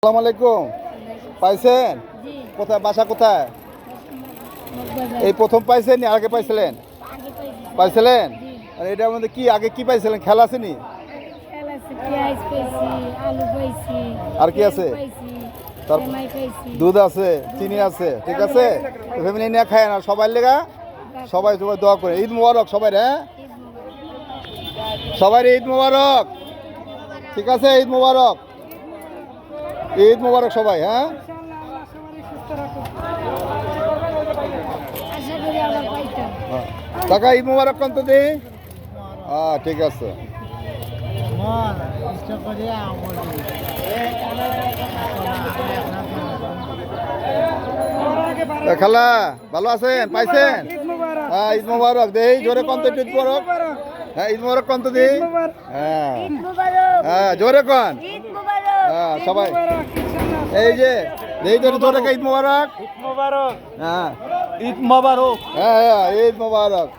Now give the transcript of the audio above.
আসসালামু আলাইকুম। পাইছেন? কোথায় বাসা কোথায়? এই প্রথম পাইছেন না আগে পাইছিলেন? পাইছিলেন? আর এটার মধ্যে কি আগে কি পাইছিলেন? খেলা আছে নি? আর কি আছে? দুধ আছে, চিনি আছে, ঠিক আছে। ফ্যামিলি নিয়ে খায় না সবাই লেগা, সবাই সবাই দোয়া করে। ঈদ মোবারক সবাই, হ্যাঁ সবাই ঈদ মোবারক, ঠিক আছে। ঈদ মোবারক, ঈদ মোবারক সবাই, হ্যাঁ। কাকা ঈদ মোবারক কত দিই? হ্যাঁ ঠিক আছে। খালা ভালো আছেন? পাইছেন? হ্যাঁ ঈদ মোবারক দেই জোরে কন্ত ঈদ মোবারক। হ্যাঁ ঈদ মোবারক কন্ত দিই? হ্যাঁ হ্যাঁ জোরে কন। হ্যাঁ সবাই এই যে দেই জোরে জোরে ঈদ মোবারক। ঈদ মোবারক। হ্যাঁ ঈদ মোবারক। হ্যাঁ ঈদ মোবারক।